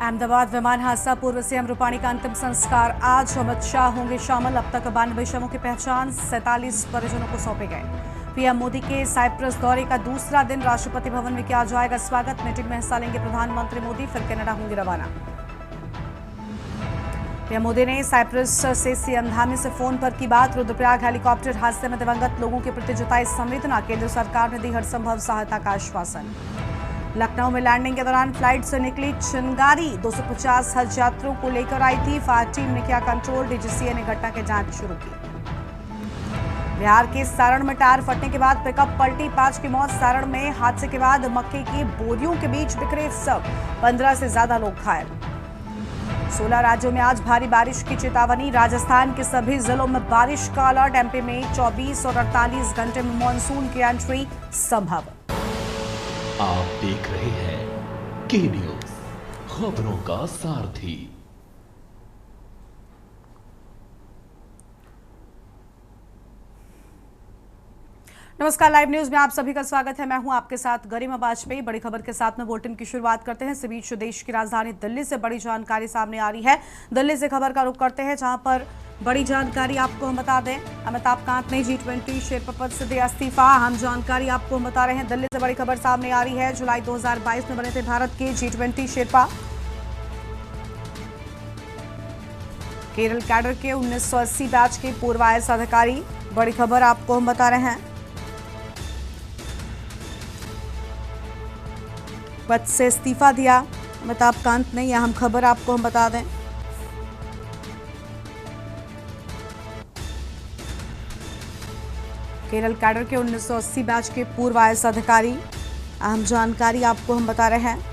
अहमदाबाद विमान हादसा, पूर्व सीएम रूपाणी का अंतिम संस्कार आज। अमित शाह होंगे शामिल। अब तक 92 शवों की पहचान, 47 परिजनों को सौंपे गए। पीएम मोदी के साइप्रस दौरे का दूसरा दिन, राष्ट्रपति भवन में किया जाएगा स्वागत। मीटिंग में हिस्सा लेंगे प्रधानमंत्री मोदी, फिर कनाडा होंगे रवाना। पीएम मोदी ने साइप्रस से सीएम धामी से फोन पर की बात। रुद्रप्रयाग हेलीकॉप्टर हादसे में दिवंगत लोगों के प्रति जताई संवेदना। केंद्र सरकार ने दी हर संभव सहायता का आश्वासन। लखनऊ में लैंडिंग के दौरान फ्लाइट से निकली चिंगारी, 250 हज यात्रियों को लेकर आई थी। फायर टीम ने किया कंट्रोल। डीजीसीए ने घटना की जांच शुरू की। बिहार के सारण में टायर फटने के बाद पिकअप पलटी, 5 की मौत। सारण में हादसे के बाद मक्के की बोरियों के बीच बिखरे सब, 15 से ज्यादा लोग घायल। 16 राज्यों में आज भारी बारिश की चेतावनी। राजस्थान के सभी जिलों में बारिश का अलर्ट। एमपी में 24 और 48 घंटे में मानसून की एंट्री संभव। आप देख रहे हैं के न्यूज, खबरों का सारथी। नमस्कार, लाइव न्यूज में आप सभी का स्वागत है। मैं हूं आपके साथ गरिमा वाजपेयी। बड़ी खबर के साथ में बुलेटिन की शुरुआत करते हैं। इस बीच देश की राजधानी दिल्ली से बड़ी जानकारी सामने आ रही है। दिल्ली से खबर का रुख करते हैं, जहां पर बड़ी जानकारी आपको हम बता दें। अमिताभ कांत ने G20 शेरपा पद से दिया इस्तीफा। हम जानकारी आपको हम बता रहे हैं। दिल्ली से बड़ी खबर सामने आ रही है। जुलाई 2022 में बने थे भारत के G20 शेरपा। केरल कैडर के 1980 बैच के पूर्व IAS अधिकारी, बड़ी खबर आपको हम बता रहे हैं। पद से इस्तीफा दिया अमिताभ कांत ने, यह हम खबर आपको हम बता दें। केरल कैडर के 1980 बैच के पूर्व IAS अधिकारी, अहम जानकारी आपको हम बता रहे हैं।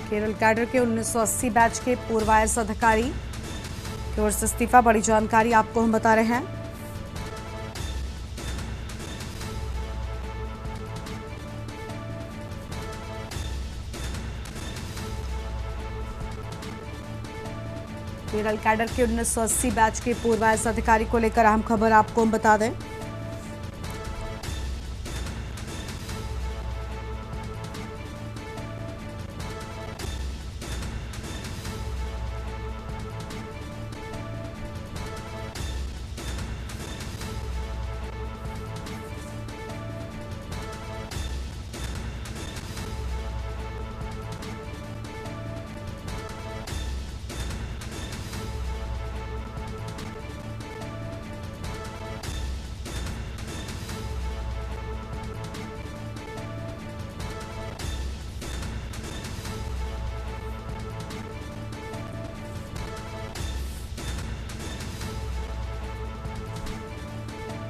केरल कैडर के 1980 बैच के पूर्व IAS अधिकारी की ओर से इस्तीफा, बड़ी जानकारी आपको हम बता रहे हैं। केरल कैडर के 1980 बैच के पूर्व IAS अधिकारी को लेकर अहम खबर आपको हम बता दें।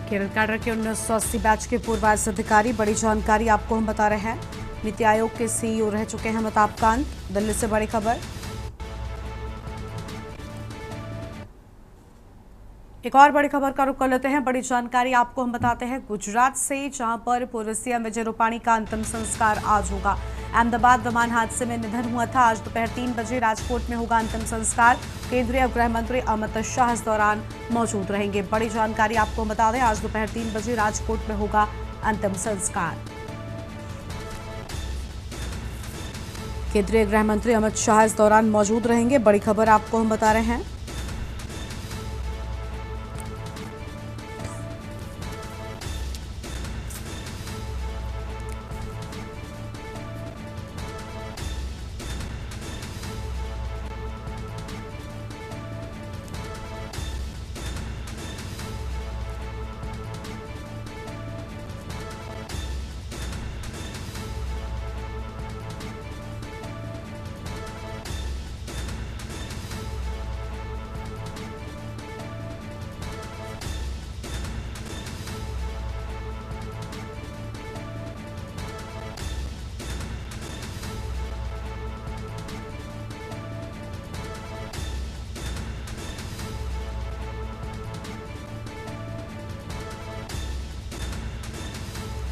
केरल कैडर के 1980 बैच के पूर्व IAS अधिकारी, बड़ी जानकारी आपको हम बता रहे हैं। नीति आयोग के CEO रह चुके हैं अमिताभ कांत। दिल्ली से बड़ी खबर। एक और बड़ी खबर का रुख कर लेते हैं। बड़ी जानकारी आपको हम बताते हैं गुजरात से, जहां पर पूर्व सीएम विजय रूपाणी का अंतिम संस्कार आज होगा। अहमदाबाद विमान हादसे में निधन हुआ था। आज दोपहर 3 बजे राजकोट में होगा अंतिम संस्कार। केंद्रीय गृह मंत्री अमित शाह इस दौरान मौजूद रहेंगे। बड़ी जानकारी आपको बता दें, आज दोपहर 3 बजे राजकोट में होगा अंतिम संस्कार। केंद्रीय गृह मंत्री अमित शाह इस दौरान मौजूद रहेंगे। बड़ी खबर आपको हम बता रहे हैं।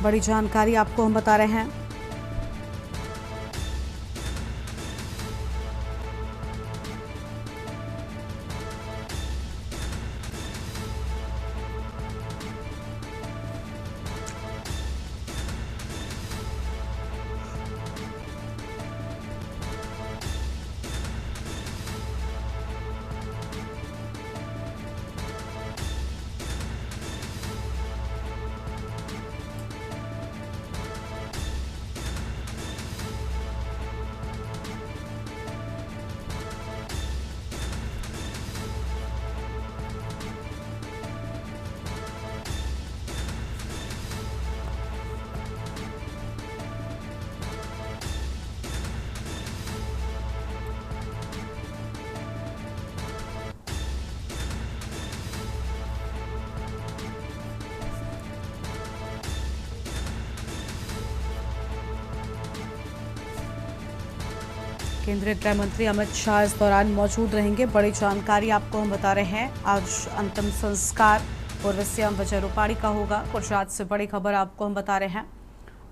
बड़ी जानकारी आपको हम बता रहे हैं। केंद्रीय गृह मंत्री अमित शाह इस दौरान मौजूद रहेंगे। बड़ी जानकारी आपको हम बता रहे हैं। आज अंतिम संस्कार पूर्व सीएम विजय रूपाणी का होगा। गुजरात से बड़ी खबर आपको हम बता रहे हैं।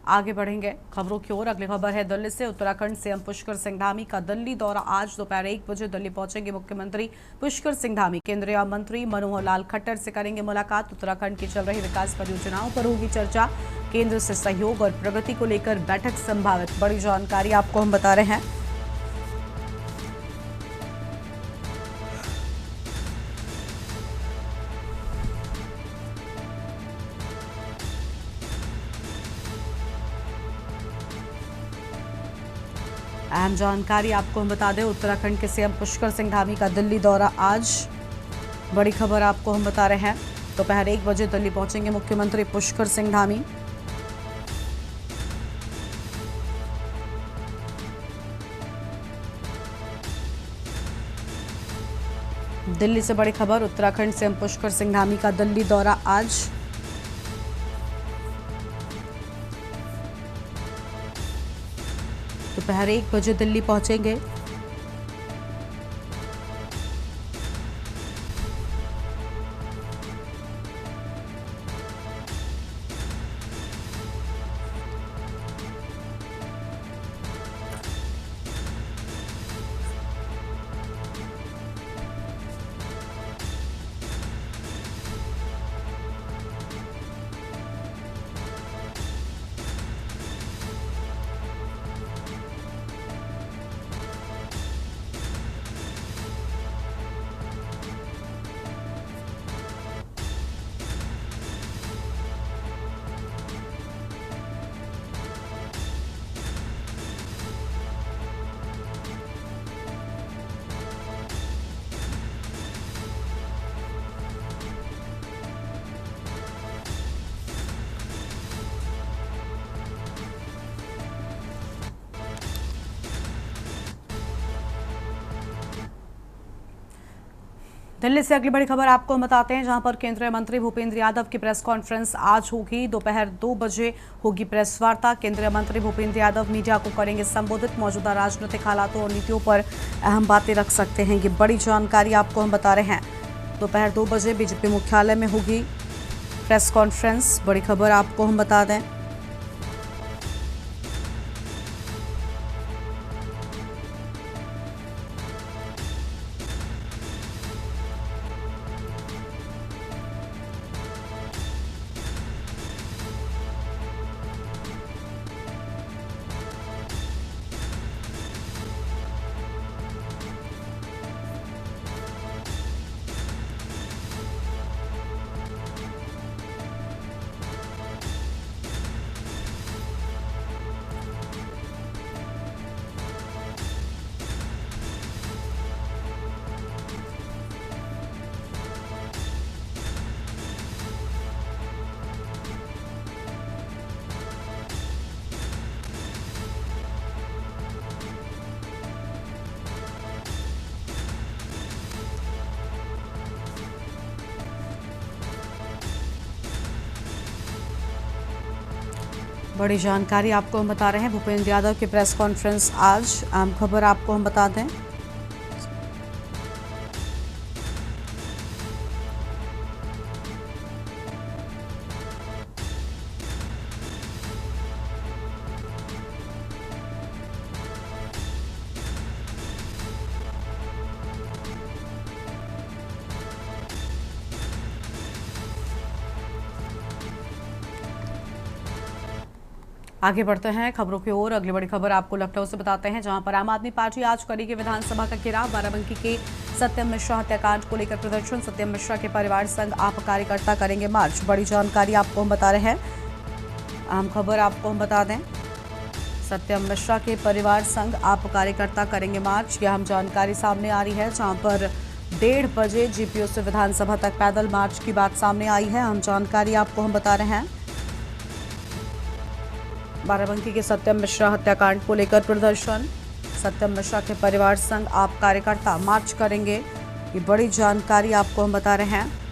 आगे बढ़ेंगे खबरों की ओर। अगली खबर है दिल्ली से। उत्तराखंड सीएम पुष्कर सिंह धामी का दिल्ली दौरा। आज दोपहर 1 बजे दिल्ली पहुंचेंगे मुख्यमंत्री पुष्कर सिंह धामी। केंद्रीय मंत्री मनोहर लाल खट्टर से करेंगे मुलाकात। उत्तराखंड की चल रही विकास परियोजनाओं पर होगी चर्चा। केंद्र से सहयोग और प्रगति को लेकर बैठक संभावित। बड़ी जानकारी आपको हम बता रहे हैं। अहम जानकारी आपको हम बता दें। उत्तराखंड के सीएम पुष्कर सिंह धामी का दिल्ली दौरा आज। बड़ी खबर आपको हम बता रहे हैं। दोपहर 1 बजे दिल्ली पहुंचेंगे मुख्यमंत्री पुष्कर सिंह धामी। दिल्ली से बड़ी खबर। उत्तराखंड सीएम पुष्कर सिंह धामी का दिल्ली दौरा आज। दोपहर 1 बजे दिल्ली पहुंचेंगे। दिल्ली से अगली बड़ी खबर आपको हम बताते हैं, जहां पर केंद्रीय मंत्री भूपेंद्र यादव की प्रेस कॉन्फ्रेंस आज होगी। दोपहर 2 बजे होगी प्रेस वार्ता। केंद्रीय मंत्री भूपेंद्र यादव मीडिया को करेंगे संबोधित। मौजूदा राजनीतिक हालातों और नीतियों पर अहम बातें रख सकते हैं। ये बड़ी जानकारी आपको हम बता रहे हैं। दोपहर 2 बजे बीजेपी मुख्यालय में होगी प्रेस कॉन्फ्रेंस। बड़ी खबर आपको हम बता दें। बड़ी जानकारी आपको हम बता रहे हैं। भूपेंद्र यादव की प्रेस कॉन्फ्रेंस आज। अहम खबर आपको हम बता दें। आगे बढ़ते हैं खबरों की ओर। अगली बड़ी खबर आपको लखनऊ से बताते हैं, जहां पर आम आदमी पार्टी आज करेगी विधानसभा का घेराव। बाराबंकी के सत्यम मिश्रा हत्याकांड को लेकर प्रदर्शन। सत्यम मिश्रा के परिवार संग आप कार्यकर्ता करेंगे मार्च। बड़ी जानकारी आपको हम बता रहे हैं, अहम खबर आपको हम बता दें, सत्यम मिश्रा के परिवार संग आप कार्यकर्ता करेंगे मार्च। यह अहम जानकारी सामने आ रही है, जहां पर 1:30 बजे जीपीओ से विधानसभा तक पैदल मार्च की बात सामने आई है। अहम जानकारी आपको हम बता रहे हैं, बाराबंकी के सत्यम मिश्रा हत्याकांड को लेकर प्रदर्शन। सत्यम मिश्रा के परिवार संग आप कार्यकर्ता मार्च करेंगे, ये बड़ी जानकारी आपको हम बता रहे हैं।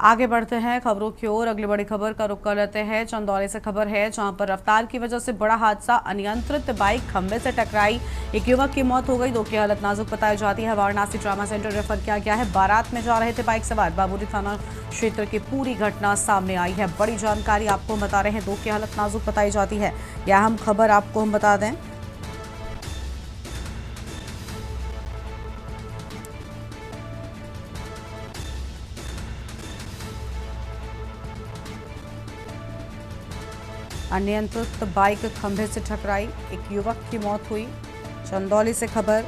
आगे बढ़ते हैं खबरों की ओर। अगली बड़ी खबर का रुख कर लेते हैं, चंदौली से खबर है, जहां पर रफ्तार की वजह से बड़ा हादसा। अनियंत्रित बाइक खंभे से टकराई, एक युवक की मौत हो गई, 2 की हालत नाजुक बताई जाती है। वाराणसी ट्रामा सेंटर रेफर किया गया है। बारात में जा रहे थे बाइक सवार। बाबूरी थाना क्षेत्र की पूरी घटना सामने आई है। बड़ी जानकारी आपको हम बता रहे हैं, 2 की हालत नाजुक बताई जाती है। यह अहम खबर आपको हम बता दें, अनियंत्रित बाइक खंभे से टकराई, एक युवक की मौत हुई। चंदौली से खबर।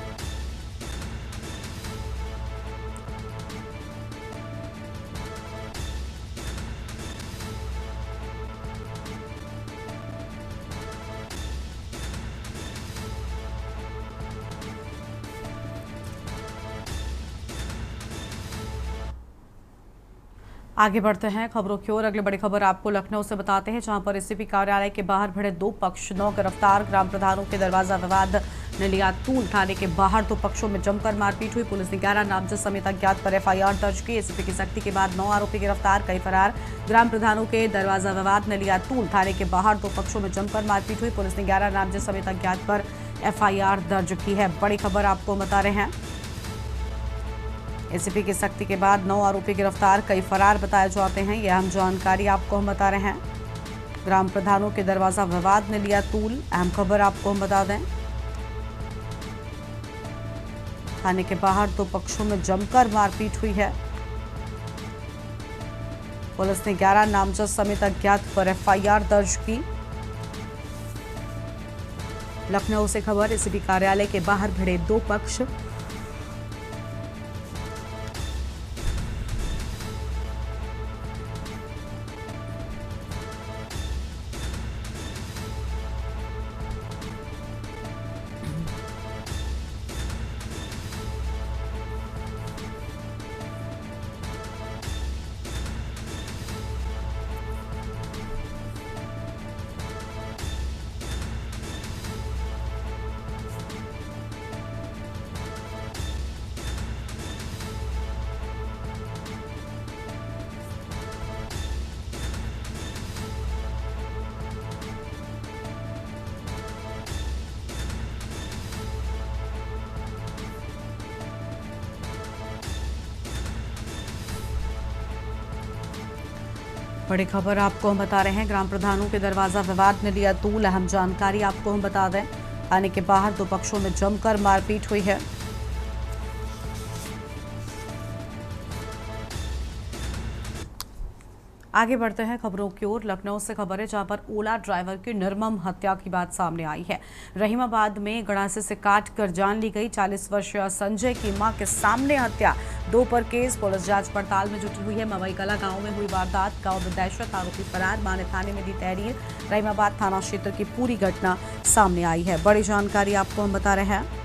आगे बढ़ते हैं खबरों की ओर। अगली बड़ी खबर आपको लखनऊ से बताते हैं, जहां पर एसीपी कार्यालय के बाहर भिड़े 2 पक्ष, 9 गिरफ्तार। ग्राम प्रधानों के दरवाजा विवाद ने लिया तूल। थाने के बाहर 2 पक्षों में जमकर मारपीट हुई। पुलिस ने 11 नामजद समेत अज्ञात पर एफआईआर दर्ज की। एसीपी की सख्ती के बाद 9 आरोपी गिरफ्तार, कई फरार। ग्राम प्रधानों के दरवाजा विवाद ने लिया तूल। थाने के बाहर 2 पक्षों में जमकर मारपीट हुई। पुलिस ने 11 नामजद समेत अज्ञात पर एफआईआर दर्ज की है। बड़ी खबर आपको बता रहे हैं, एसीपी की सख्ती के बाद 9 आरोपी गिरफ्तार, कई फरार बताए जाते हैं। यह अहम जानकारी आपको हम बता रहे हैं। ग्राम प्रधानों के दरवाजा विवाद ने लिया तूल, अहम खबर आपको हम बता दें। थाने के बाहर 2 पक्षों में जमकर मारपीट हुई है। पुलिस ने 11 नामजद समेत अज्ञात पर एफआईआर दर्ज की। लखनऊ से खबर, एसीपी कार्यालय के बाहर भिड़े 2 पक्ष, बड़ी खबर आपको हम बता रहे हैं, ग्राम प्रधानों के दरवाजा विवाद ने लिया तूल। अहम जानकारी आपको हम बता दें, थाने के बाहर 2 पक्षों में जमकर मारपीट हुई है। आगे बढ़ते हैं खबरों की ओर। लखनऊ से खबर है, जहां पर ओला ड्राइवर की निर्मम हत्या की बात सामने आई है। रहीमाबाद में गड़ासे से काट कर जान ली गई। 40 वर्षीय संजय की मां के सामने हत्या, 2 पर केस। पुलिस जांच पड़ताल में जुटी हुई है। मवई कला गांव में हुई वारदात, गांव में दहशत, आरोपी फरार। मां ने थाने में दी तहरीर। रहीमाबाद थाना क्षेत्र की पूरी घटना सामने आई है। बड़ी जानकारी आपको हम बता रहे हैं।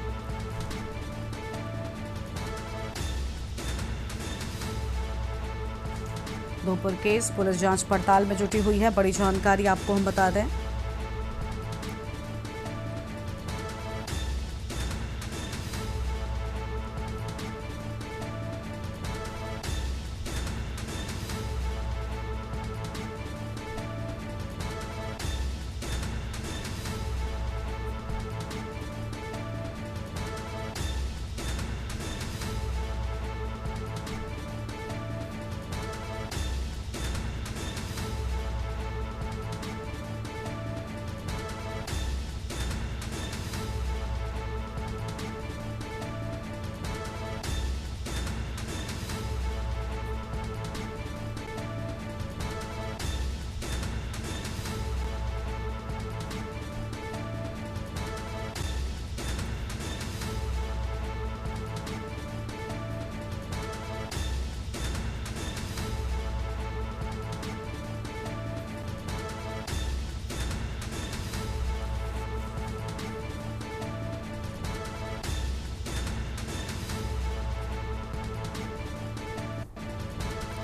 दोपहर केस, पुलिस जांच पड़ताल में जुटी हुई है। बड़ी जानकारी आपको हम बता दें,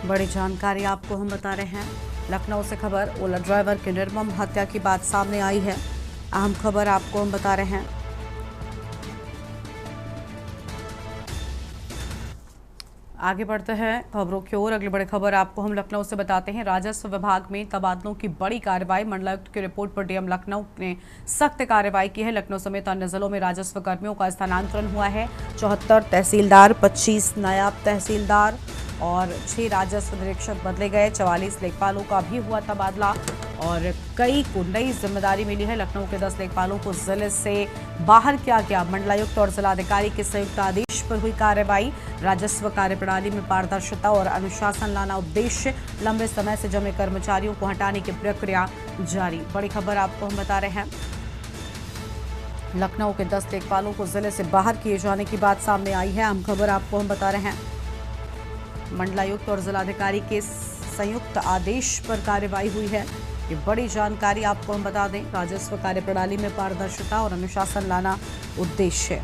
बड़ी जानकारी आपको हम बता रहे हैं। लखनऊ से खबर, ओला ड्राइवर की निर्मम हत्या की बात सामने आई है। अहम खबर आपको हम बता रहे हैं। आगे बढ़ते हैं खबरों की ओर। अगली बड़ी खबर आपको हम लखनऊ से बताते हैं। राजस्व विभाग में तबादलों की बड़ी कार्रवाई। मंडलायुक्त की रिपोर्ट पर डीएम लखनऊ ने सख्त कार्रवाई की है। लखनऊ समेत अन्य जिलों में राजस्व कर्मियों का स्थानांतरण हुआ है। 74 तहसीलदार, 25 नायब तहसीलदार और 6 राजस्व निरीक्षक बदले गए। 44 लेखपालों का भी हुआ तबादला और कई को नई जिम्मेदारी मिली है। लखनऊ के 10 लेखपालों को जिले से बाहर किया गया। मंडलायुक्त और जिलाधिकारी के संयुक्त आदेश पर हुई कार्रवाई। राजस्व कार्यप्रणाली में पारदर्शिता और अनुशासन लाना उद्देश्य। लंबे समय से जमे कर्मचारियों को हटाने की प्रक्रिया जारी। बड़ी खबर आपको हम बता रहे हैं। लखनऊ के 10 लेखपालों को जिले से बाहर किए जाने की बात सामने आई है। अहम खबर आपको हम बता रहे हैं। मंडलायुक्त और जिलाधिकारी के संयुक्त आदेश पर कार्रवाई हुई है। ये बड़ी जानकारी आपको हम बता दें। राजस्व कार्यप्रणाली में पारदर्शिता और अनुशासन लाना उद्देश्य।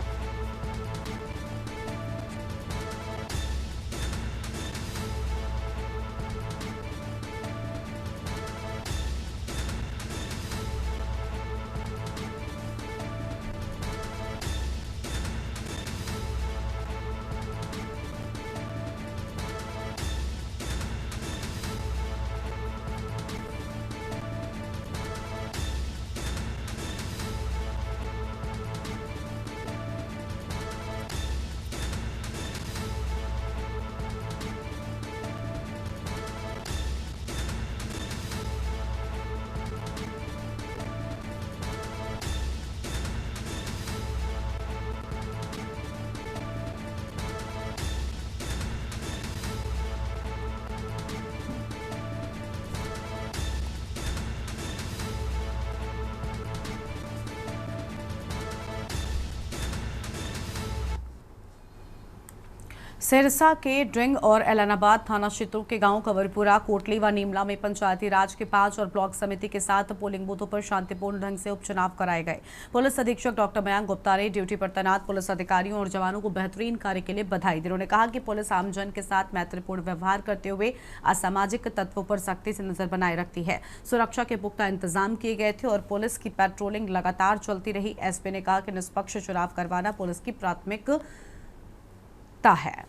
सिरसा के ड्रिंग और एलानाबाद थाना क्षेत्रों के गांव कंवरपुरा, कोटली व नीमला में पंचायती राज के 5 और ब्लॉक समिति के साथ पोलिंग बूथों पर शांतिपूर्ण ढंग से उपचुनाव कराए गए। पुलिस अधीक्षक डॉक्टर मयंक गुप्ता ने ड्यूटी पर तैनात पुलिस अधिकारियों और जवानों को बेहतरीन कार्य के लिए बधाई दी। उन्होंने कहा कि पुलिस आमजन के साथ मैत्रीपूर्ण व्यवहार करते हुए असामाजिक तत्वों पर सख्ती से नजर बनाए रखती है। सुरक्षा के पुख्ता इंतजाम किए गए थे और पुलिस की पेट्रोलिंग लगातार चलती रही। एसपी ने कहा कि निष्पक्ष चुनाव करवाना पुलिस की प्राथमिकता है।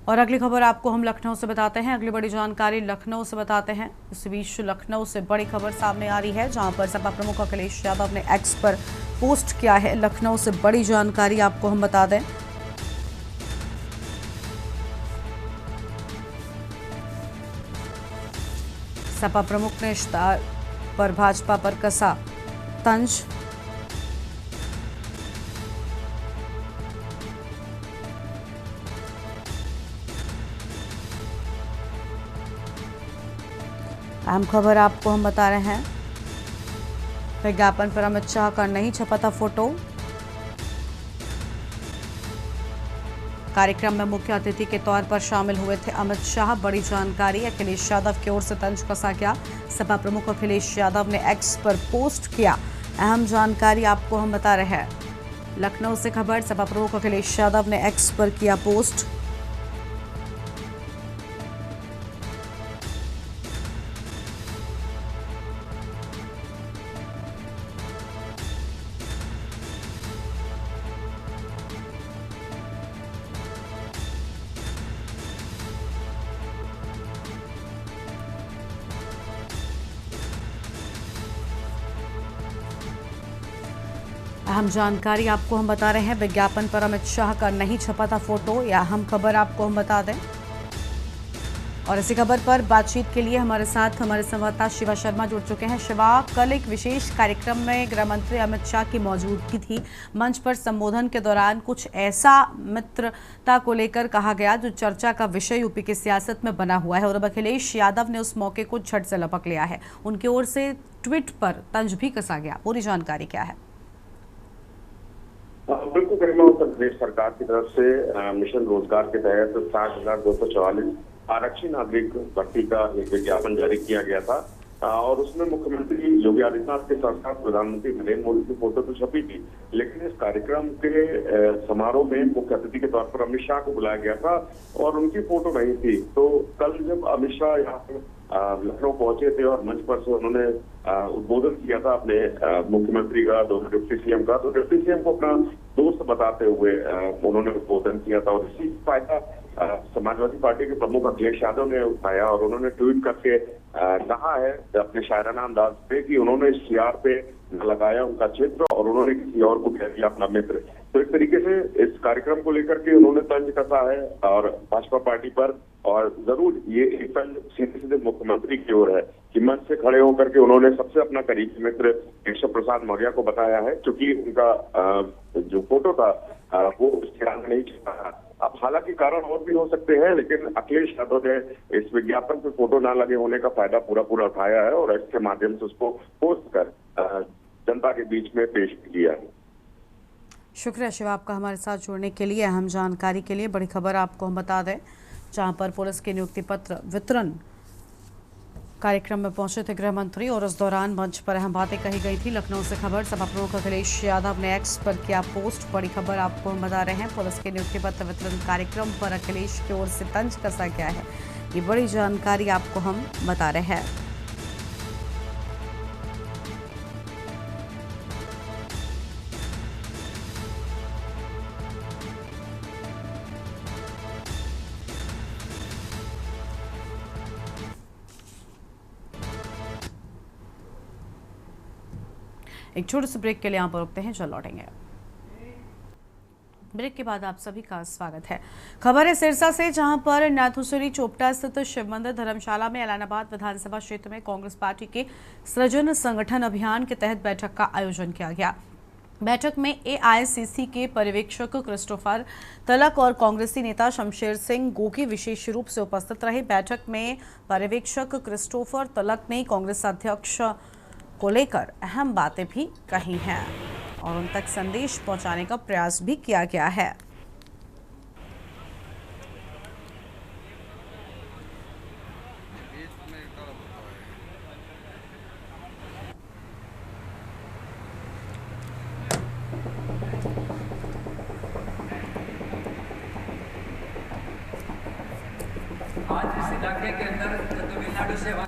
और अगली खबर आपको हम लखनऊ से बताते हैं। अगली बड़ी जानकारी लखनऊ से बताते हैं। इस बीच लखनऊ से बड़ी खबर सामने आ रही है, जहां पर सपा प्रमुख अखिलेश यादव ने एक्स पर पोस्ट किया है। लखनऊ से बड़ी जानकारी आपको हम बता दें। सपा प्रमुख ने इश्तार पर भाजपा पर कसा तंज। अहम खबर आपको हम बता रहे हैं। विज्ञापन पर अमित शाह का नहीं छपा था फोटो। कार्यक्रम में मुख्य अतिथि के तौर पर शामिल हुए थे अमित शाह। बड़ी जानकारी, अखिलेश यादव की ओर से तंज कसा गया। सपा प्रमुख अखिलेश यादव ने एक्स पर पोस्ट किया। अहम जानकारी आपको हम बता रहे हैं। लखनऊ से खबर, सपा प्रमुख अखिलेश यादव ने एक्स पर किया पोस्ट। अहम जानकारी आपको हम बता रहे हैं। विज्ञापन पर अमित शाह का नहीं छपा था फोटो, या अहम खबर आपको हम बता दें। और इसी खबर पर बातचीत के लिए हमारे साथ हमारे संवाददाता शिवा शर्मा जुड़ चुके हैं। शिवा, कल एक विशेष कार्यक्रम में गृह मंत्री अमित शाह की मौजूदगी थी। मंच पर संबोधन के दौरान कुछ ऐसा मित्रता को लेकर कहा गया जो चर्चा का विषय यूपी की सियासत में बना हुआ है, और अब अखिलेश यादव ने उस मौके को झट से लपक लिया है। उनकी ओर से ट्वीट पर तंज भी कसा गया। पूरी जानकारी क्या है? बिल्कुल कार्यक्रम में उत्तर प्रदेश सरकार की तरफ से मिशन रोजगार के तहत 60,244 आरक्षी नागरिक भर्ती का एक विज्ञापन जारी किया गया था और उसमें मुख्यमंत्री योगी आदित्यनाथ के साथ साथ प्रधानमंत्री नरेंद्र मोदी की फोटो तो छपी थी, लेकिन इस कार्यक्रम के समारोह में मुख्य अतिथि के तौर पर अमित शाह को बुलाया गया था और उनकी फोटो नहीं थी। तो कल जब अमित शाह यहाँ पे लखनऊ पहुंचे थे और मंच पर से उन्होंने उद्बोधन किया था अपने मुख्यमंत्री का, डिप्टी सीएम का, तो डिप्टी सीएम को अपना दोस्त बताते हुए उन्होंने उद्बोधन किया था और इसी फायदा समाजवादी पार्टी के प्रमुख अखिलेश यादव ने उठाया और उन्होंने ट्वीट करके कहा है अपने शायराना अंदाज पे कि उन्होंने इस सीआर पे लगाया उनका चित्र और उन्होंने किसी और को कह दिया अपना मित्र। तो एक तरीके से इस कार्यक्रम को लेकर के उन्होंने तंज कसा है और भाजपा पार्टी पर, और जरूर ये एक तंज सीधे सीधे मुख्यमंत्री की ओर है कि मंच से खड़े होकर के उन्होंने सबसे अपना करीबी मित्र केशव प्रसाद मौर्य को बताया है, क्योंकि उनका जो फोटो था वो इश्तिहार में नहीं छपा। अब हालांकि कारण और भी हो सकते हैं, लेकिन अखिलेश यादव ने इस विज्ञापन पे फोटो ना लगे होने का फायदा पूरा उठाया है और इसके माध्यम से उसको पोस्ट कर जनता के बीच में पेश किया है। शुक्रिया शिव आपका हमारे साथ जुड़ने के लिए, अहम जानकारी के लिए। बड़ी खबर आपको हम बता दें, जहां पर पुलिस के नियुक्ति पत्र वितरण कार्यक्रम में पहुंचे थे गृह मंत्री और उस दौरान मंच पर अहम बातें कही गई थी। लखनऊ से खबर, सपा प्रमुख अखिलेश यादव ने एक्स पर किया पोस्ट। बड़ी खबर आपको हम बता रहे हैं, पुलिस के नियुक्ति पत्र वितरण कार्यक्रम पर अखिलेश की ओर से तंज कसा गया है। ये बड़ी जानकारी आपको हम बता रहे हैं। एक छोटे से ब्रेक के लिए यहाँ पर रुकते हैं, चल लौटेंगे। ब्रेक के बाद आप सभी का स्वागत है। खबर है सिरसा से, जहां पर नाथुसरी चोपटा स्थित शिव मंदिर धर्मशाला में एलानाबाद विधानसभा क्षेत्र में कांग्रेस पार्टी के सृजन संगठन अभियान के तहत बैठक का आयोजन किया गया। बैठक में एआईसीसी के पर्यवेक्षक क्रिस्टोफर तलक और कांग्रेसी नेता शमशेर सिंह गोगी विशेष रूप से उपस्थित रहे। बैठक में पर्यवेक्षक क्रिस्टोफर तलक ने कांग्रेस अध्यक्ष को लेकर अहम बातें भी कही हैं और उन तक संदेश पहुंचाने का प्रयास भी किया गया है। आज इस इलाके के अंदर तमिलनाडु से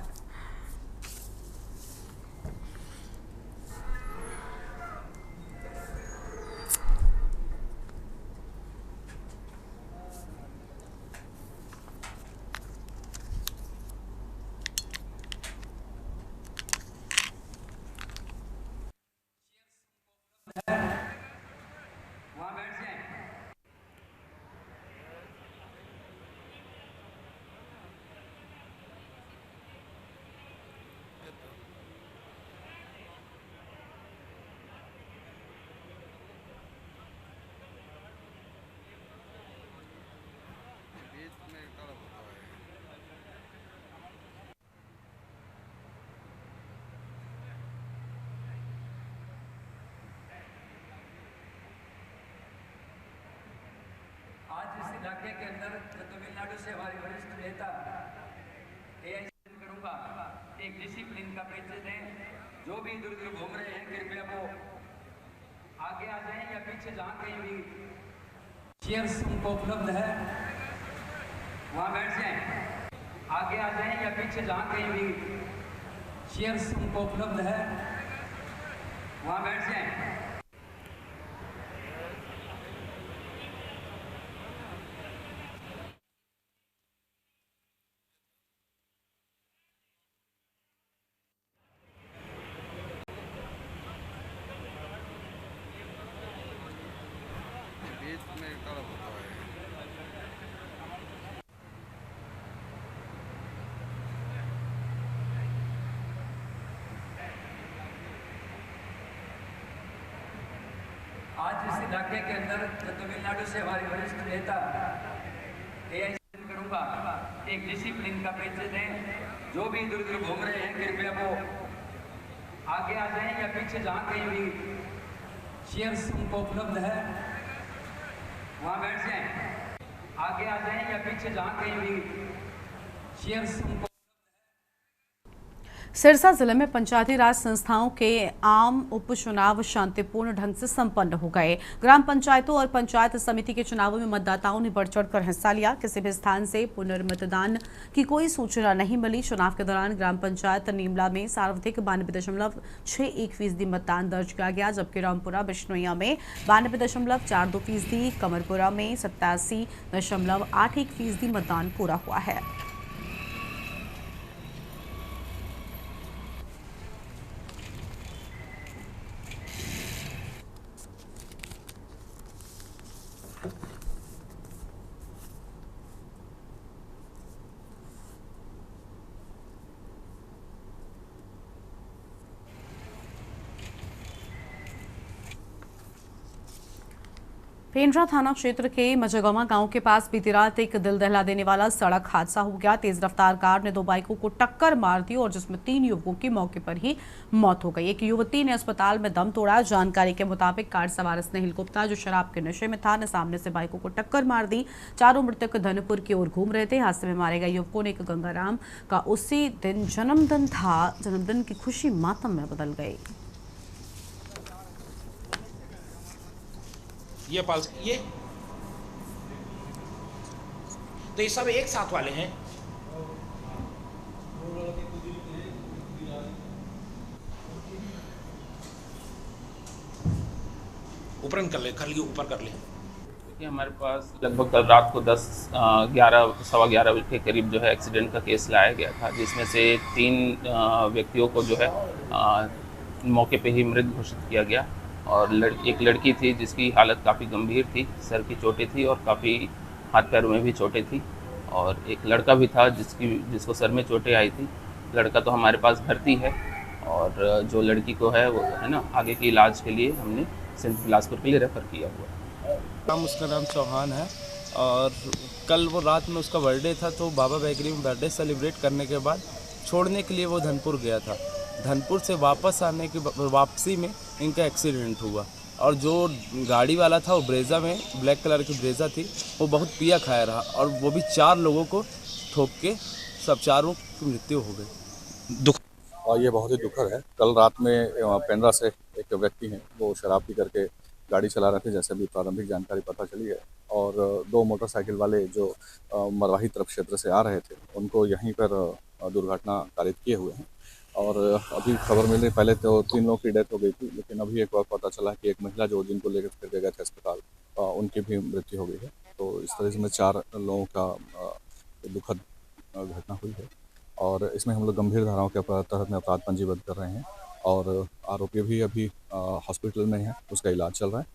इलाके के अंदर तमिलनाडु से हमारे वरिष्ठ नेता एआईसीसी करूंगा, एक डिसिप्लिन का परिचय दें। जो भी इधर उधर घूम रहे हैं कृपया वो आगे आ जाएं या पीछे जहां कहीं भी चेयर्स उनको उपलब्ध है वहां बैठ जाएं। आगे आ जाएं या पीछे जहां कहीं भी चेयर्स उनको उपलब्ध है वहां बैठ जाएं। आज इस इलाके के अंदर तमिलनाडु से हमारे वरिष्ठ नेता एआईसीसी करूंगा, एक डिसिप्लिन का परिचय दें। जो भी इधर उधर घूम रहे हैं कृपया वो आगे आ जाएं या पीछे जहां कहीं भी चेयर्स उनको उपलब्ध है वहाँ बैठ जाएं, आगे आ जाएं या पीछे जहाँ कहीं भी चेयर्स उनको। सिरसा जिले में पंचायती राज संस्थाओं के आम उपचुनाव शांतिपूर्ण ढंग से संपन्न हो गए। ग्राम पंचायतों और पंचायत समिति के चुनावों में मतदाताओं ने बढ़ चढ़कर हिस्सा लिया। किसी भी स्थान से पुनर्मतदान की कोई सूचना नहीं मिली। चुनाव के दौरान ग्राम पंचायत नीमला में सर्वाधिक 92.61% मतदान दर्ज किया गया, जबकि रामपुरा बिश्नोइया में 92.42%, कमरपुरा में 87.81% मतदान पूरा हुआ है। पेंड्रा थाना क्षेत्र के मजगमा गांव के पास बीती रात एक दिल दहला देने वाला सड़क हादसा हो गया। तेज रफ्तार कार ने 2 बाइकों को टक्कर मार दी और जिसमें 3 युवकों की मौके पर ही मौत हो गई। एक युवती ने अस्पताल में दम तोड़ा। जानकारी के मुताबिक कार सवार स्नेहिल गुप्ता, जो शराब के नशे में था, ने सामने से बाइकों को टक्कर मार दी। चारों मृतक धनपुर की ओर घूम रहे थे। हादसे में मारे गए युवकों ने एक गंगाराम का उसी दिन जन्मदिन था। जन्मदिन की खुशी मातम में बदल गई। ये तो ये सब एक साथ वाले हैं। ऊपर कर लिए ऊपर कर ले। हमारे पास लगभग कल रात को 11 सवा 11 बजे के करीब जो है एक्सीडेंट का केस लाया गया था, जिसमें से 3 व्यक्तियों को जो है मौके पे ही मृत घोषित किया गया और एक लड़की थी जिसकी हालत काफ़ी गंभीर थी, सर की चोटें थी और काफ़ी हाथ पैरों में भी चोटें थी, और एक लड़का भी था जिसको सर में चोटें आई थी। लड़का तो हमारे पास भर्ती है और जो लड़की को है वो है ना आगे के इलाज के लिए हमने सेंट बिलासपुर के लिए रेफ़र किया हुआ है। उसका नाम चौहान है और कल वो रात में उसका बर्थडे था, तो बाबा बेकरी में बर्थडे सेलिब्रेट करने के बाद छोड़ने के लिए वो धनपुर गया था। धनपुर से वापस आने की वापसी में इनका एक्सीडेंट हुआ और जो गाड़ी वाला था वो ब्रेजा में, ब्लैक कलर की ब्रेजा थी, वो बहुत पिया खाया रहा और वो भी 4 लोगों को ठोक के सब 4 की मृत्यु हो गई। और ये बहुत ही दुखद है। कल रात में पेंड्रा से एक व्यक्ति हैं, वो शराब पी करके गाड़ी चला रहे थे, जैसे अभी प्रारंभिक जानकारी पता चली है, और 2 मोटरसाइकिल वाले जो मरवाही तरफ क्षेत्र से आ रहे थे, उनको यहीं पर दुर्घटना कारित किए हुए हैं। और अभी खबर मिल रही, पहले तो 3 लोगों की डेथ हो गई थी, लेकिन अभी एक बार पता चला कि एक महिला जो जिनको लेकर फिर गए थे अस्पताल, उनकी भी मृत्यु हो गई है। तो इस तरह से 4 लोगों का दुखद घटना हुई है और इसमें हम लोग गंभीर धाराओं के तहत में अपराध पंजीबद्ध कर रहे हैं और आरोपी भी अभी हॉस्पिटल में है, उसका इलाज चल रहा है।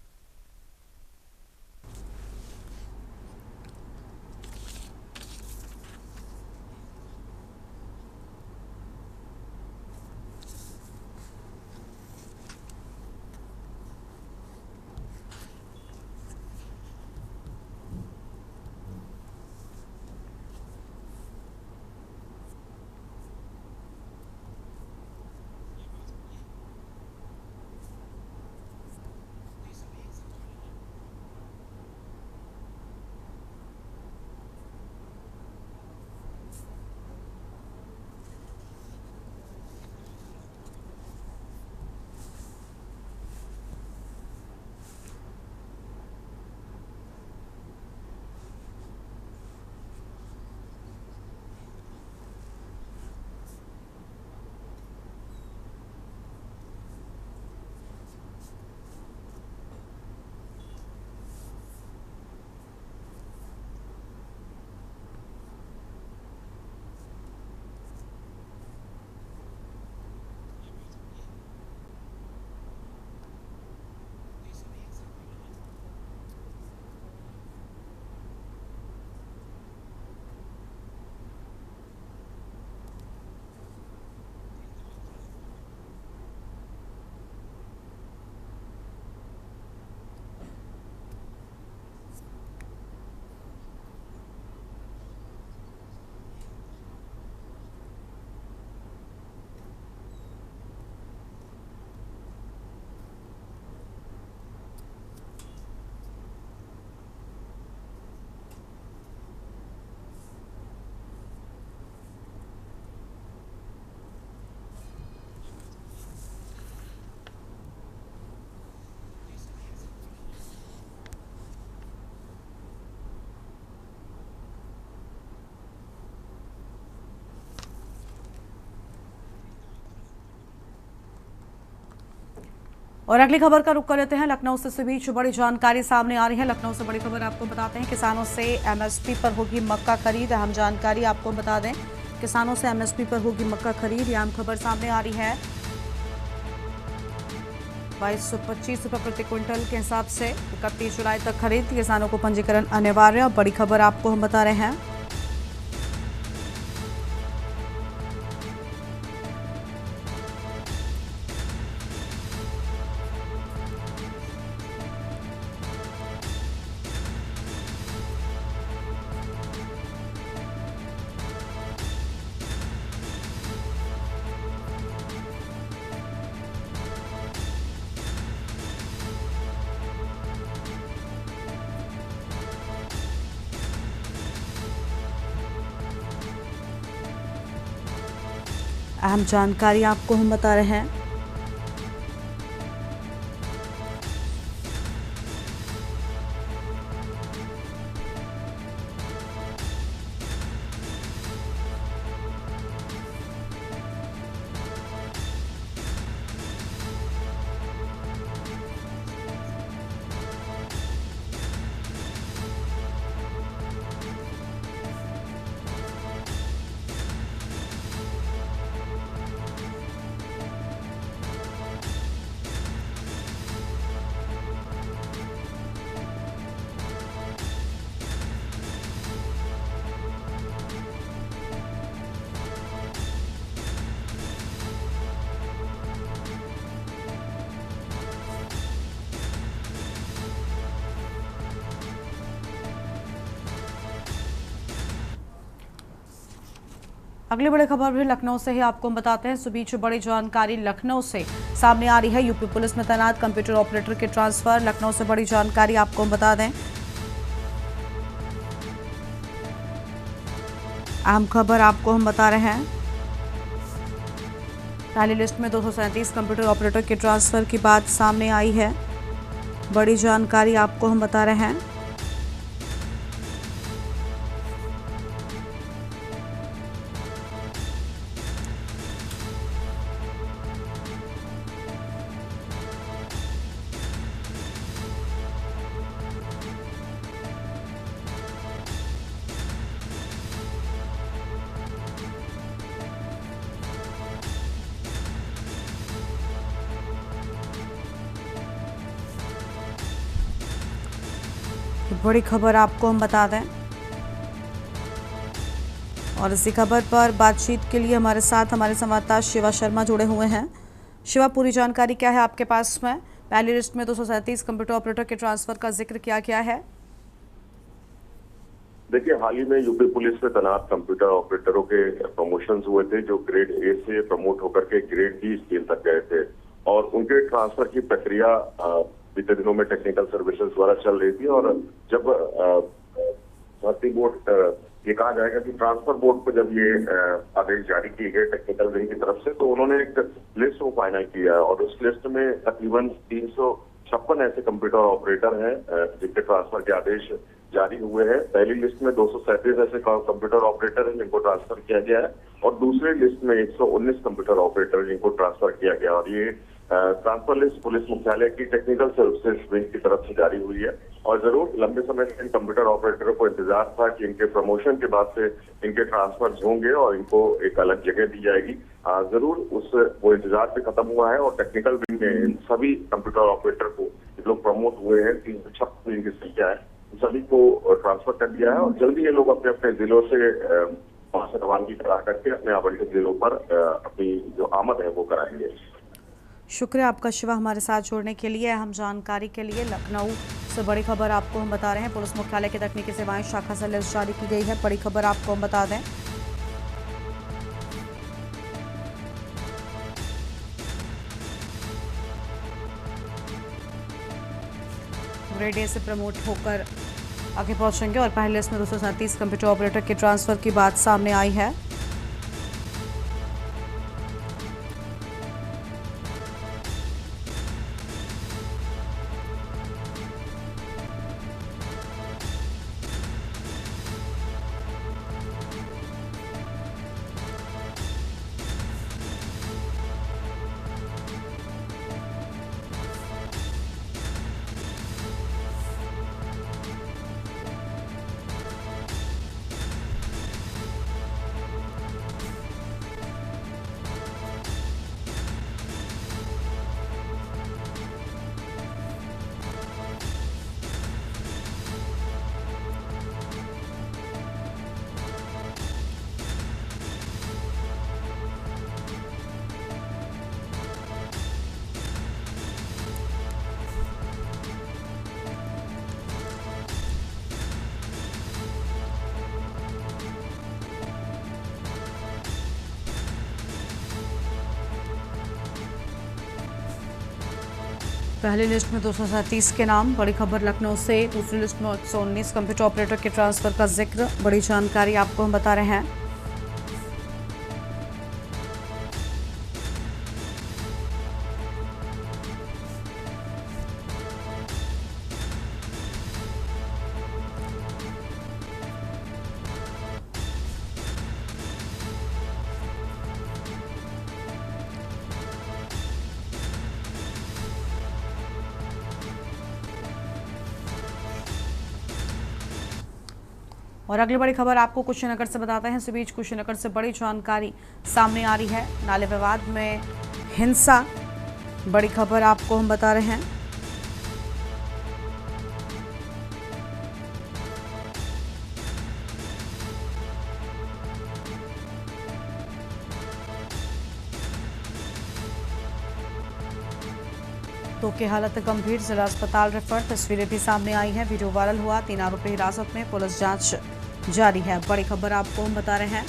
और अगली खबर का रुख कर लेते हैं लखनऊ से। इस बीच बड़ी जानकारी सामने आ रही है। लखनऊ से बड़ी खबर आपको बताते हैं, किसानों से एमएसपी पर होगी मक्का खरीद। अहम जानकारी आपको बता दें, किसानों से एमएसपी पर होगी मक्का खरीद। यह अहम खबर सामने आ रही है। 2225 रुपये प्रति क्विंटल के हिसाब से 31 जुलाई तक खरीद। किसानों को पंजीकरण अनिवार्य। बड़ी खबर आपको हम बता रहे हैं। अहम जानकारी आपको हम बता रहे हैं। अगली बड़ी खबर भी लखनऊ से ही आपको हम बताते हैं। इस बीच बड़ी जानकारी लखनऊ से सामने आ रही है। यूपी पुलिस में तैनात कंप्यूटर ऑपरेटर के ट्रांसफर। लखनऊ से बड़ी जानकारी आपको हम बता दें। अहम खबर आपको हम बता रहे हैं। पहली लिस्ट में 237 कंप्यूटर ऑपरेटर के ट्रांसफर की बात सामने आई है। बड़ी जानकारी आपको हम बता रहे हैं। बड़ी खबर आपको हम बता दें। और इसी खबर पर बातचीत के लिए हमारे साथ हमारे संवाददाता शिवा शर्मा जुड़े हुए हैं। शिवा, पूरी जानकारी क्या है आपके पास में? पहली लिस्ट में 237 कंप्यूटर ऑपरेटर के ट्रांसफर का जिक्र किया गया है। देखिए, हाल ही में यूपी पुलिस में तैनात कंप्यूटर ऑपरेटरों के प्रमोशंस हुए थे, जो ग्रेड ए से प्रमोट होकर के ग्रेड बी स्केल तक गए थे, और उनके ट्रांसफर की प्रक्रिया बीते दिनों में टेक्निकल सर्विसेज द्वारा चल रही थी। और जब भर्ती बोर्ड, ये कहा जाएगा कि ट्रांसफर बोर्ड को जब ये आदेश जारी किए गए टेक्निकल विंग की तरफ से, तो उन्होंने एक लिस्ट को फाइनल किया, और उस लिस्ट में तकरीबन 356 ऐसे कंप्यूटर ऑपरेटर हैं जिनके ट्रांसफर के आदेश जारी हुए हैं। पहली लिस्ट में 237 ऐसे कंप्यूटर ऑपरेटर हैं जिनको ट्रांसफर किया गया है, और दूसरी लिस्ट में 119 कंप्यूटर ऑपरेटर जिनको ट्रांसफर किया गया। और ये ट्रांसफर लिस्ट पुलिस मुख्यालय की टेक्निकल सर्विसेज विंग की तरफ से जारी हुई है। और जरूर लंबे समय से इन कंप्यूटर ऑपरेटरों को इंतजार था कि इनके प्रमोशन के बाद से इनके ट्रांसफर होंगे और इनको एक अलग जगह दी जाएगी। जरूर वो इंतजार पे खत्म हुआ है, और टेक्निकल विंग ने इन सभी कंप्यूटर ऑपरेटर को, जो लोग प्रमोट हुए हैं, 356 इनकी संख्या है, सभी को ट्रांसफर कर दिया है। और जल्दी ये लोग अपने अपने जिलों से वहां से रवानगी करा करके अपने आवंटित जिलों पर अपनी जो आमद है वो कराएंगे। शुक्रिया आपका शिवा, हमारे साथ जुड़ने के लिए। अहम जानकारी के लिए लखनऊ से बड़ी खबर आपको हम बता रहे हैं। पुलिस मुख्यालय की तकनीकी सेवाएं शाखा से लिस्ट जारी की गई है। बड़ी खबर आपको हम बता दें। ग्रेड ए से प्रमोट होकर आगे पहुंचेंगे, और पहले लिस्ट में 237 कंप्यूटर ऑपरेटर के ट्रांसफर की बात सामने आई है। पहली लिस्ट में 237 के नाम। बड़ी खबर लखनऊ से। दूसरी लिस्ट में 119 कंप्यूटर ऑपरेटर के ट्रांसफर का जिक्र। बड़ी जानकारी आपको हम बता रहे हैं। और अगली बड़ी खबर आपको कुशीनगर से बताते हैं। इस बीच कुशीनगर से बड़ी जानकारी सामने आ रही है। नाले विवाद में हिंसा, बड़ी खबर आपको हम बता रहे हैं। दो की हालत गंभीर, जिला अस्पताल रेफर। तस्वीरें भी सामने आई हैं। वीडियो वायरल हुआ। 3 आरोपी हिरासत में, पुलिस जांच जारी है। बड़ी खबर आपको हम बता रहे हैं।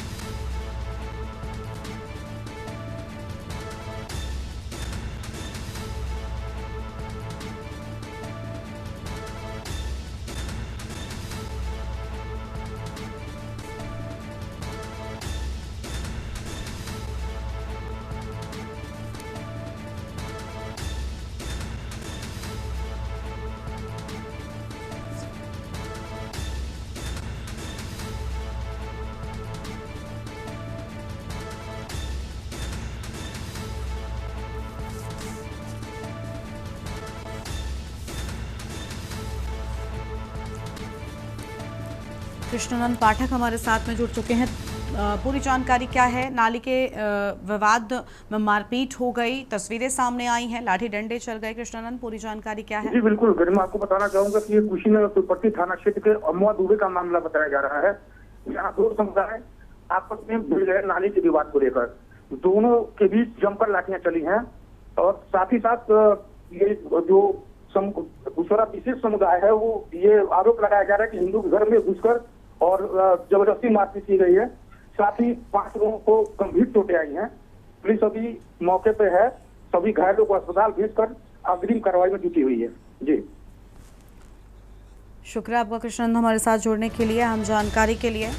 कृष्णानंद पाठक हमारे साथ में जुड़ चुके हैं। पूरी जानकारी क्या है? नाली के विवाद में मारपीट हो गई, तस्वीरें सामने आई हैं, लाठी डंडे चल गए। कृष्णानंद, पूरी जानकारी क्या है? जी बिल्कुल गरिमा, आपको बताना चाहूंगा कि ये कुशीनगर तुर्पट्टी थाना क्षेत्र के अमवा दुबे का मामला बताया जा रहा है। यहाँ दो समुदाय आपस में भिड़ गए नाली के विवाद को लेकर। दोनों के बीच जमकर लाठियां चली हैं और साथ ही साथ ये जो दूसरा विशेष समुदाय है वो ये आरोप लगाया जा रहा है कि हिंदू के घर में घुसकर और जबरदस्ती मारपीट की गई है। साथ ही 5 लोगों को गंभीर चोटें आई हैं। पुलिस अभी मौके पे है, सभी घायलों को अस्पताल भेजकर अग्रिम कार्रवाई में जुटी हुई है। जी शुक्रिया आपका कृष्णानंद हमारे साथ जुड़ने के लिए, हम जानकारी के लिए।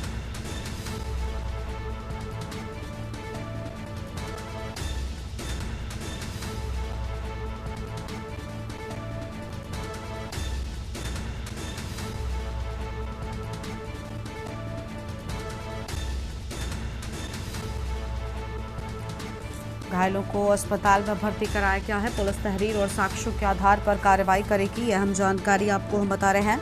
घायलों को अस्पताल में भर्ती कराया गया है। पुलिस तहरीर और साक्ष्यों के आधार पर कार्रवाई करेगी। यह अहम जानकारी आपको हम बता रहे हैं।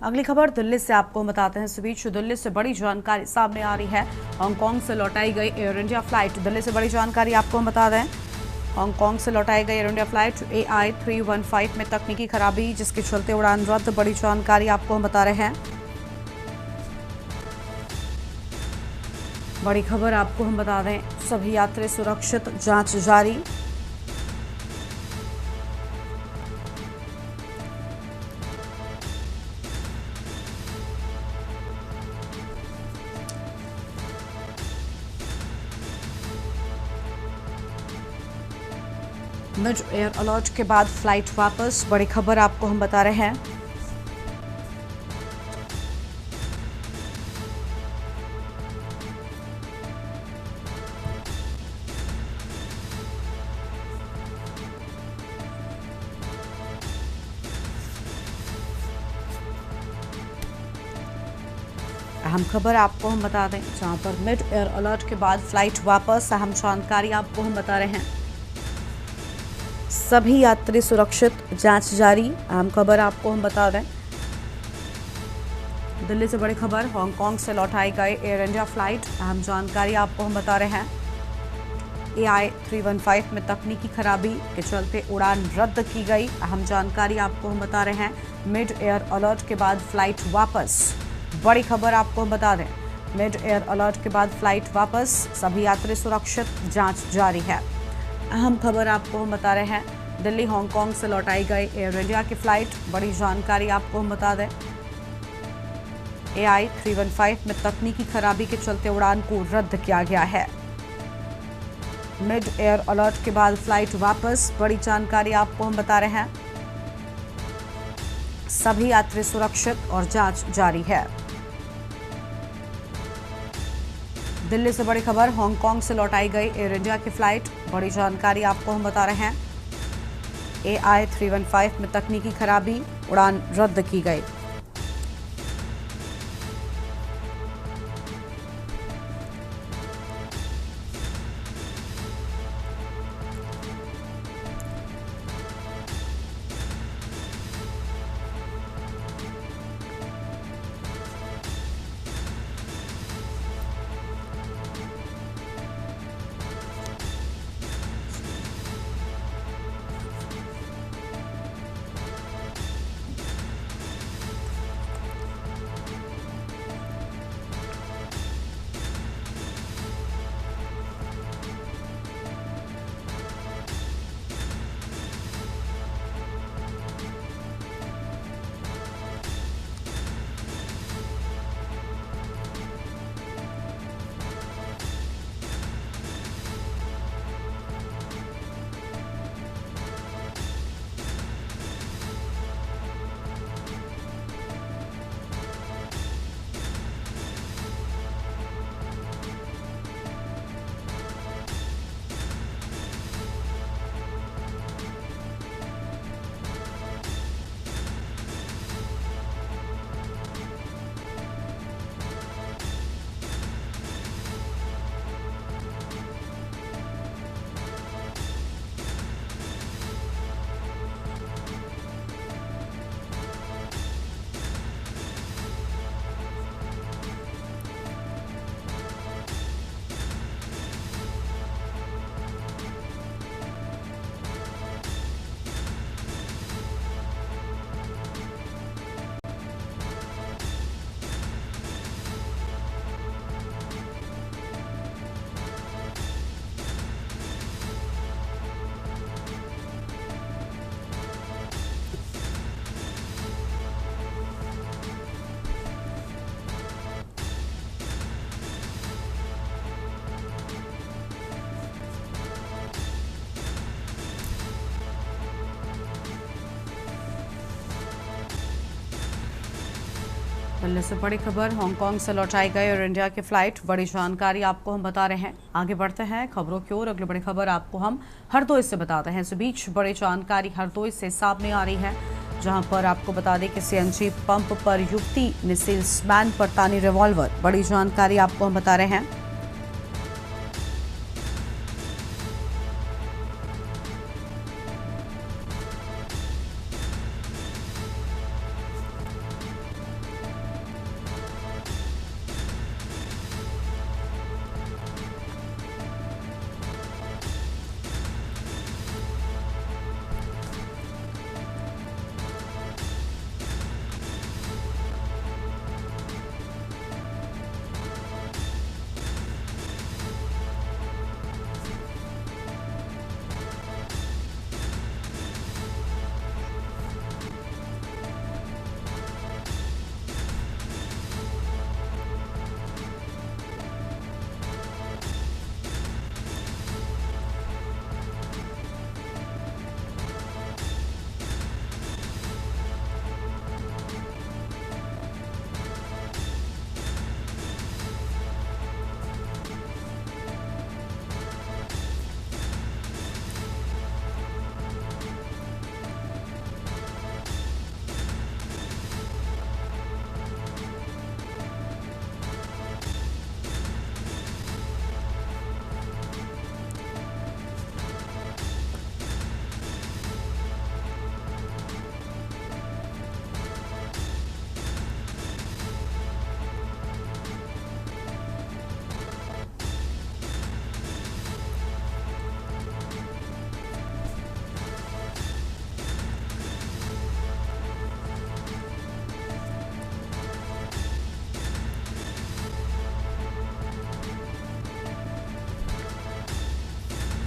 अगली खबर दिल्ली से आपको बताते हैं। इस बीच दिल्ली से बड़ी जानकारी सामने आ रही है। हांगकांग से लौटाई गई एयर इंडिया फ्लाइट। दिल्ली से बड़ी जानकारी आपको हम बता दें। हांगकांग से लौटाई गई एयर इंडिया फ्लाइट AI315 में तकनीकी खराबी, जिसके चलते उड़ान रद्द। बड़ी जानकारी आपको हम बता रहे हैं। बड़ी खबर आपको हम बता दें, सभी यात्री सुरक्षित, जांच जारी। मिड एयर अलर्ट के बाद फ्लाइट वापस। बड़ी खबर आपको हम बता रहे हैं। अहम खबर आपको हम बता दें, जहां पर मिड एयर अलर्ट के बाद फ्लाइट वापस। अहम जानकारी आपको हम बता रहे हैं, सभी यात्री सुरक्षित, जांच जारी। अहम खबर आपको हम बता दें, दिल्ली से बड़ी खबर, हांगकांग से लौटाई गए एयर इंडिया फ्लाइट। अहम जानकारी आपको हम बता रहे हैं, AI-315 में तकनीकी खराबी के चलते उड़ान रद्द की गई। अहम जानकारी आपको हम बता रहे हैं, मिड एयर अलर्ट के बाद फ्लाइट वापस। बड़ी खबर आपको हम बता दें, मिड एयर अलर्ट के बाद फ्लाइट वापस, सभी यात्री सुरक्षित, जांच जारी है। अहम खबर आपको हम बता रहे हैं, दिल्ली हांगकांग से लौटाई गई एयर इंडिया की फ्लाइट। बड़ी जानकारी आपको हम बता दें, AI-315 में तकनीकी खराबी के चलते उड़ान को रद्द किया गया है। मिड एयर अलर्ट के बाद फ्लाइट वापस। बड़ी जानकारी आपको हम बता रहे हैं, सभी यात्री सुरक्षित और जांच जारी है। दिल्ली से बड़ी खबर, हांगकांग से लौटाई गई एयर इंडिया की फ्लाइट। बड़ी जानकारी आपको हम बता रहे हैं, AI-315 में तकनीकी खराबी, उड़ान रद्द की गई। दिल्ली से बड़ी खबर, हांगकांग से लौटाई गई एयर इंडिया की फ्लाइट। बड़ी जानकारी आपको हम बता रहे हैं। आगे बढ़ते हैं खबरों की ओर। अगली बड़ी खबर आपको हम हरदोई से बताते हैं। इस बीच बड़ी जानकारी हरदोई से सामने आ रही है, जहां पर आपको बता दें कि CNG पंप पर युवती ने सेल्समैन पर तानी रिवॉल्वर। बड़ी जानकारी आपको हम बता रहे हैं,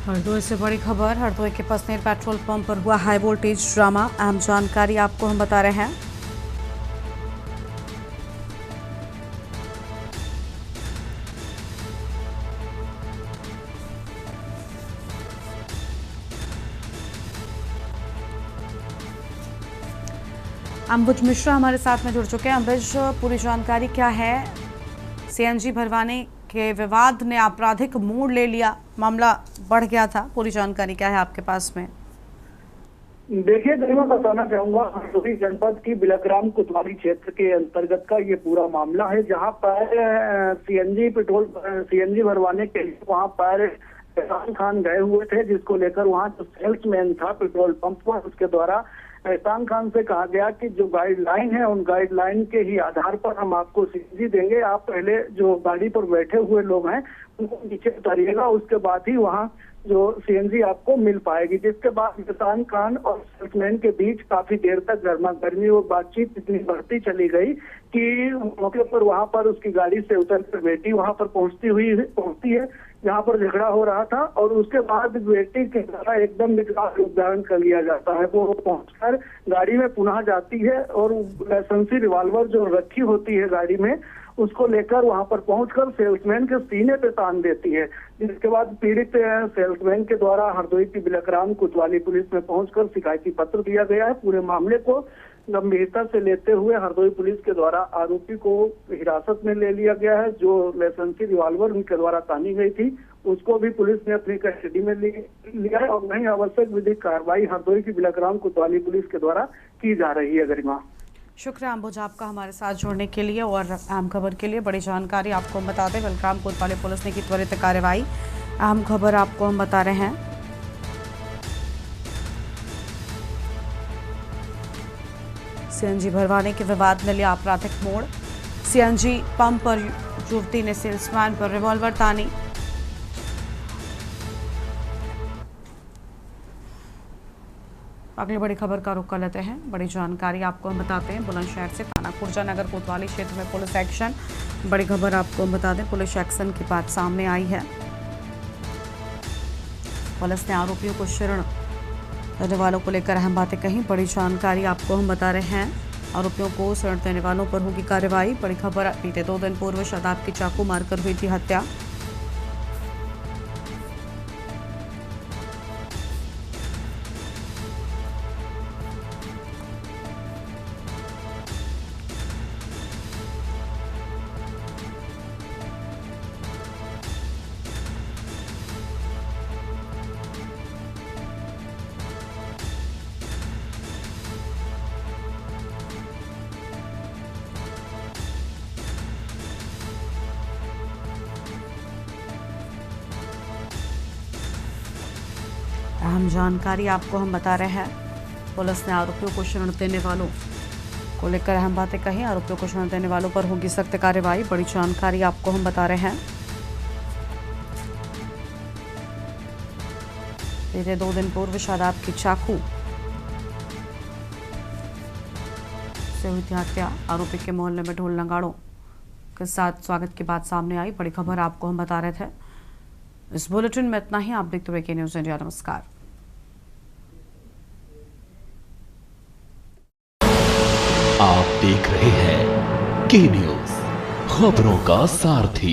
हरदोई से बड़ी खबर। हरदोई के पसनेर पेट्रोल पंप पर हुआ हाई वोल्टेज ड्रामा। अहम जानकारी आपको हम बता रहे हैं। अंबुज मिश्रा हमारे साथ में जुड़ चुके हैं। अंबुज, पूरी जानकारी क्या है? सीएनजी भरवाने के विवाद ने आपराधिक मोड़ ले लिया, मामला बढ़ गया था, पूरी जानकारी क्या है आपके पास में? देखिए गरिमा, बताना चाहूंगा हरदोई जनपद की बिलग्राम कोतवाली क्षेत्र के अंतर्गत का ये पूरा मामला है, जहां पर सीएनजी भरवाने के लिए वहां पर एहसान खान गए हुए थे, जिसको लेकर वहां जो सेल्समैन था पेट्रोल पंप पर, उसके द्वारा एहसान खान से कहा गया कि जो गाइडलाइन है उन गाइडलाइन के ही आधार पर हम आपको सीएनजी देंगे, आप पहले जो गाड़ी पर बैठे हुए लोग हैं उनको नीचे उतारिएगा, उसके बाद ही वहां जो सीएनजी आपको मिल पाएगी। जिसके बाद एहसान खान और सेल्समैन के बीच काफी देर तक गर्मा गर्मी और बातचीत इतनी बढ़ती चली गई कि मौके पर वहां पर उसकी गाड़ी से उतर कर बेटी वहां पर पहुंचती है जहां पर झगड़ा हो रहा था, और उसके बाद बेटी के द्वारा एकदम निर्दाक्ष उद्धारण कर लिया जाता है। वो पहुंचकर गाड़ी में पुनः जाती है और लाइसेंसी रिवॉल्वर जो रखी होती है गाड़ी में उसको लेकर वहां पर पहुंचकर सेल्समैन के सीने पे तान देती है। जिसके बाद पीड़ित सेल्समैन के द्वारा हरदोई की बिलग्राम कोतवाली पुलिस में पहुंचकर शिकायती पत्र दिया गया है। पूरे मामले को गंभीरता से लेते हुए हरदोई पुलिस के द्वारा आरोपी को हिरासत में ले लिया गया है। जो लाइसेंसी रिवॉल्वर उनके द्वारा तानी गई थी उसको भी पुलिस ने अपनी कस्टडी में लिया है, और वहीं आवश्यक विधिक कार्रवाई हरदोई की बिलग्राम कोतवाली पुलिस के द्वारा की जा रही है। गरिमा, शुक्रिया अंबुज आपका हमारे साथ जुड़ने के लिए और अहम खबर के लिए। बड़ी जानकारी आपको हम बता दें, बिलग्राम कोतवाली पुलिस ने की त्वरित कार्रवाई। अहम खबर आपको हम बता रहे हैं। सीएनजी भरवाने के विवाद ने लिया आपराधिक मोड़। सीएनजी पंप पर युवती ने सेल्समैन पर रिवॉल्वर तानी। अगली बड़ी खबर का रुख कर लेते हैं। बड़ी जानकारी आपको हम बताते हैं बुलंदशहर से थाना खुर्जा नगर कोतवाली क्षेत्र में पुलिस एक्शन। बड़ी खबर आपको हम बता दें, पुलिस एक्शन की बात सामने आई है। पुलिस ने आरोपियों को शरण देने वालों को लेकर अहम बातें कही। बड़ी जानकारी आपको हम बता रहे हैं। आरोपियों को शरण देने वालों पर होगी कार्रवाई। बड़ी खबर, बीते 2 दिन पूर्व शादाब की चाकू मारकर हुई थी हत्या। अहम जानकारी आपको हम बता रहे हैं। पुलिस ने आरोपियों को शरण देने वालों को लेकर अहम बातें कही। आरोपियों को शरण देने वालों पर होगी सख्त कार्रवाई। बड़ी जानकारी आपको हम बता रहे हैं। बीते 2 दिन पूर्व शादाब की चाकू से हुई थी हत्या। आरोपी के मोहल्ले में ढोल नगाड़ों के साथ स्वागत की बात सामने आई। बड़ी खबर आपको हम बता रहे थे। इस बुलेटिन में इतना ही। आप देखते हुए के न्यूज़ इंडिया। नमस्कार। आप देख रहे हैं के न्यूज़, खबरों का सारथी।